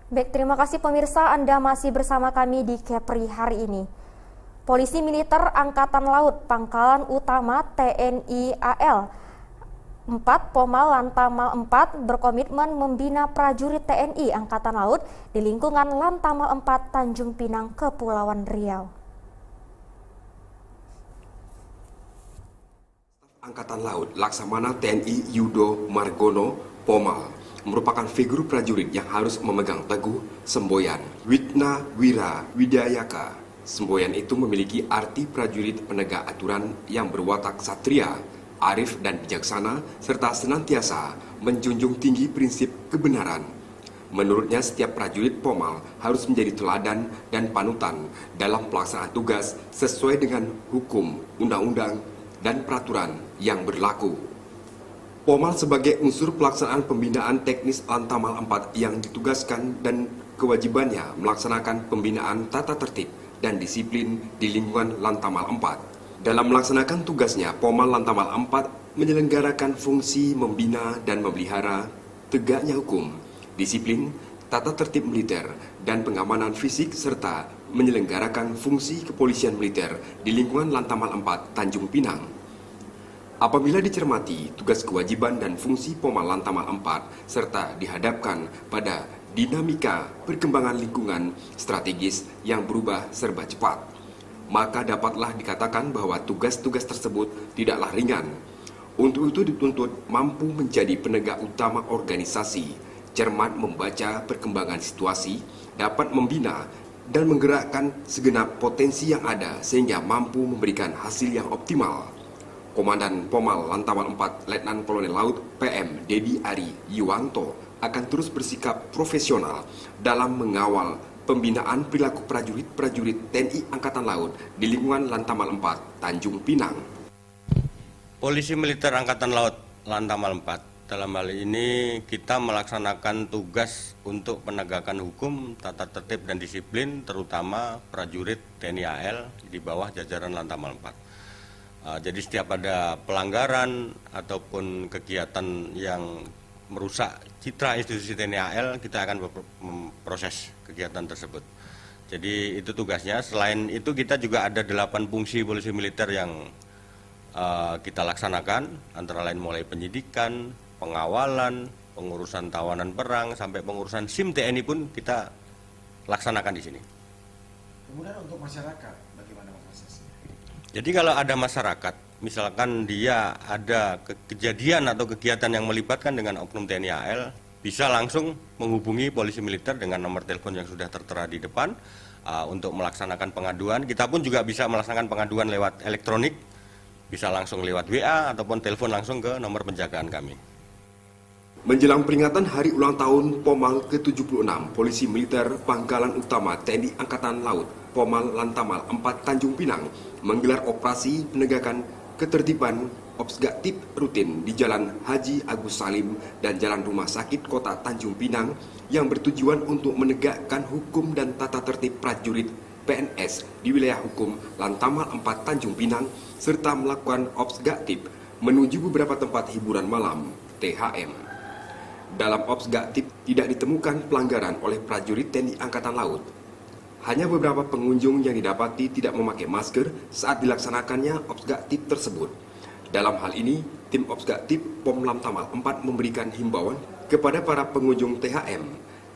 Baik, terima kasih pemirsa, Anda masih bersama kami di Kepri hari ini. Polisi Militer Angkatan Laut Pangkalan Utama TNI AL 4 Pomal Lantamal 4 berkomitmen membina prajurit TNI Angkatan Laut di lingkungan Lantamal 4 Tanjung Pinang, Kepulauan Riau. Angkatan Laut Laksamana TNI Yudo Margono Pomal merupakan figur prajurit yang harus memegang teguh semboyan Witna Wira Widayaka. Semboyan itu memiliki arti prajurit penegak aturan yang berwatak satria, arif dan bijaksana, serta senantiasa menjunjung tinggi prinsip kebenaran. Menurutnya, setiap prajurit Pomal harus menjadi teladan dan panutan dalam pelaksanaan tugas sesuai dengan hukum, undang-undang, dan peraturan yang berlaku. Pomal sebagai unsur pelaksanaan pembinaan teknis Lantamal 4 yang ditugaskan dan kewajibannya melaksanakan pembinaan tata tertib dan disiplin di lingkungan Lantamal 4. Dalam melaksanakan tugasnya, Pomal Lantamal 4 menyelenggarakan fungsi membina dan memelihara tegaknya hukum, disiplin, tata tertib militer, dan pengamanan fisik serta menyelenggarakan fungsi kepolisian militer di lingkungan Lantamal 4 Tanjung Pinang. Apabila dicermati tugas kewajiban dan fungsi Pomal Lantamal 4 serta dihadapkan pada dinamika perkembangan lingkungan strategis yang berubah serba cepat, maka dapatlah dikatakan bahwa tugas-tugas tersebut tidaklah ringan. Untuk itu dituntut mampu menjadi penegak utama organisasi, cermat membaca perkembangan situasi, dapat membina dan menggerakkan segenap potensi yang ada sehingga mampu memberikan hasil yang optimal. Komandan Pomal Lantamal 4 Letnan Kolonel Laut PM Dedi Ari Yuwanto akan terus bersikap profesional dalam mengawal pembinaan perilaku prajurit-prajurit TNI Angkatan Laut di lingkungan Lantamal 4 Tanjung Pinang. Polisi Militer Angkatan Laut Lantamal 4, dalam hal ini kita melaksanakan tugas untuk penegakan hukum, tata tertib dan disiplin, terutama prajurit TNI AL di bawah jajaran Lantamal 4. Jadi setiap ada pelanggaran ataupun kegiatan yang merusak citra institusi TNI AL, kita akan memproses kegiatan tersebut. Jadi itu tugasnya. Selain itu kita juga ada 8 fungsi polisi militer yang kita laksanakan, antara lain mulai penyidikan, pengawalan, pengurusan tawanan perang, sampai pengurusan SIM TNI pun kita laksanakan di sini. Kemudian untuk masyarakat, bagaimana prosesnya? Jadi kalau ada masyarakat, misalkan dia ada kejadian atau kegiatan yang melibatkan dengan oknum TNI AL, bisa langsung menghubungi polisi militer dengan nomor telepon yang sudah tertera di depan untuk melaksanakan pengaduan. Kita pun juga bisa melaksanakan pengaduan lewat elektronik, bisa langsung lewat WA ataupun telepon langsung ke nomor penjagaan kami. Menjelang peringatan Hari Ulang Tahun Pomal ke-76, Polisi Militer Pangkalan Utama TNI Angkatan Laut Pomal Lantamal 4 Tanjung Pinang menggelar operasi penegakan ketertiban Opsgatip rutin di Jalan Haji Agus Salim dan Jalan Rumah Sakit Kota Tanjung Pinang yang bertujuan untuk menegakkan hukum dan tata tertib prajurit PNS di wilayah hukum Lantamal 4 Tanjung Pinang serta melakukan Opsgatip menuju beberapa tempat hiburan malam THM. Dalam Opsgatip tidak ditemukan pelanggaran oleh prajurit TNI Angkatan Laut. Hanya beberapa pengunjung yang didapati tidak memakai masker saat dilaksanakannya Opsgatip tersebut. Dalam hal ini, tim Opsgatip Pom Lantamal 4 memberikan himbauan kepada para pengunjung THM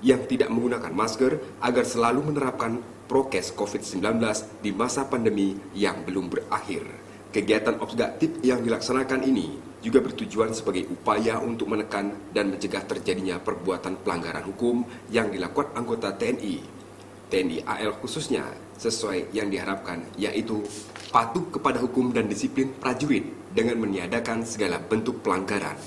yang tidak menggunakan masker agar selalu menerapkan prokes COVID-19 di masa pandemi yang belum berakhir. Kegiatan Opsgatip yang dilaksanakan ini juga bertujuan sebagai upaya untuk menekan dan mencegah terjadinya perbuatan pelanggaran hukum yang dilakukan anggota TNI AL khususnya, sesuai yang diharapkan, yaitu patuh kepada hukum dan disiplin prajurit dengan meniadakan segala bentuk pelanggaran.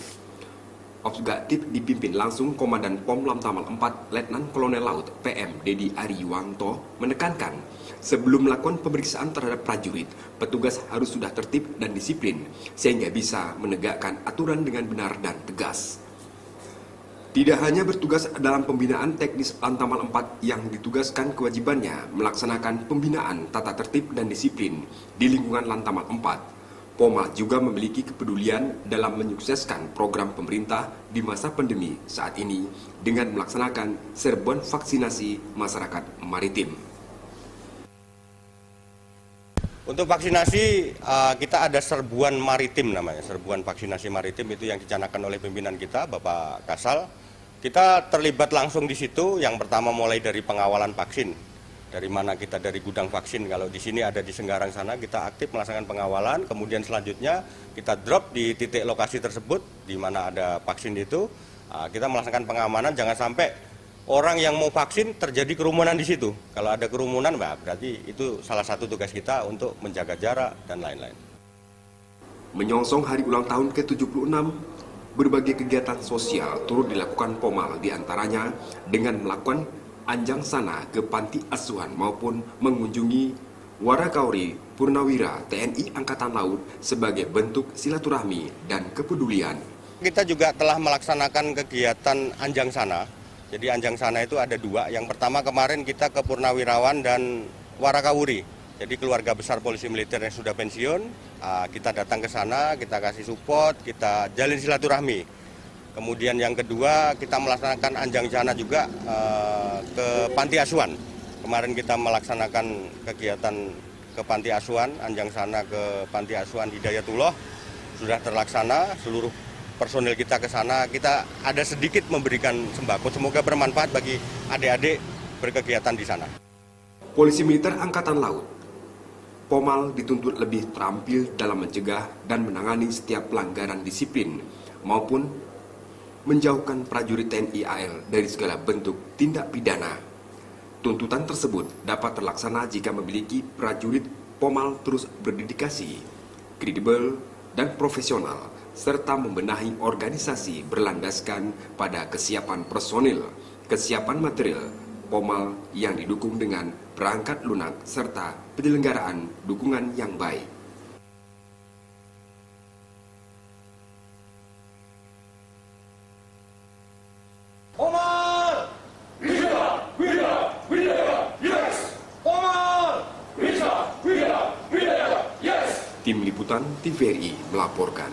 Opsgatip dipimpin langsung Komandan Pom Lantamal 4 Letnan Kolonel Laut PM Dedi Ari Yuwanto menekankan, sebelum melakukan pemeriksaan terhadap prajurit, petugas harus sudah tertib dan disiplin sehingga bisa menegakkan aturan dengan benar dan tegas. Tidak hanya bertugas dalam pembinaan teknis Lantamal 4 yang ditugaskan kewajibannya melaksanakan pembinaan tata tertib dan disiplin di lingkungan Lantamal 4, Pomal juga memiliki kepedulian dalam menyukseskan program pemerintah di masa pandemi saat ini dengan melaksanakan serbuan vaksinasi masyarakat maritim. Untuk vaksinasi, kita ada serbuan maritim namanya, serbuan vaksinasi maritim itu yang dicanangkan oleh pimpinan kita, Bapak Kasal. Kita terlibat langsung di situ, yang pertama mulai dari pengawalan vaksin. Dari mana kita dari gudang vaksin, kalau di sini ada di Senggarang sana, kita aktif melaksanakan pengawalan, kemudian selanjutnya kita drop di titik lokasi tersebut, di mana ada vaksin itu, kita melaksanakan pengamanan, jangan sampai orang yang mau vaksin terjadi kerumunan di situ. Kalau ada kerumunan, berarti itu salah satu tugas kita untuk menjaga jarak dan lain-lain. Menyongsong hari ulang tahun ke-76, berbagai kegiatan sosial turut dilakukan Pomal, diantaranya dengan melakukan anjang sana ke panti asuhan maupun mengunjungi Warakauri Purnawira TNI Angkatan Laut sebagai bentuk silaturahmi dan kepedulian. Kita juga telah melaksanakan kegiatan anjang sana. Jadi anjang sana itu ada dua. Yang pertama kemarin kita ke Purnawirawan dan Warakawuri. Jadi keluarga besar polisi militer yang sudah pensiun, kita datang ke sana, kita kasih support, kita jalin silaturahmi. Kemudian yang kedua kita melaksanakan anjang sana juga ke panti asuhan. Kemarin kita melaksanakan kegiatan ke panti asuhan, anjang sana ke panti asuhan Hidayatullah. Sudah terlaksana, seluruh personil kita ke sana, kita ada sedikit memberikan sembako. Semoga bermanfaat bagi adik-adik berkegiatan di sana. Polisi Militer Angkatan Laut, Pomal dituntut lebih terampil dalam mencegah dan menangani setiap pelanggaran disiplin maupun menjauhkan prajurit TNI AL dari segala bentuk tindak pidana. Tuntutan tersebut dapat terlaksana jika memiliki prajurit Pomal terus berdedikasi, kredibel, dan profesional, serta membenahi organisasi berlandaskan pada kesiapan personil, kesiapan material, Pomal yang didukung dengan perangkat lunak, serta penyelenggaraan dukungan yang baik. Pomal! Wira! Wira! Wira! Yes! Pomal! Wira! Wira! Wira! Yes! Tim Liputan TVRI melaporkan.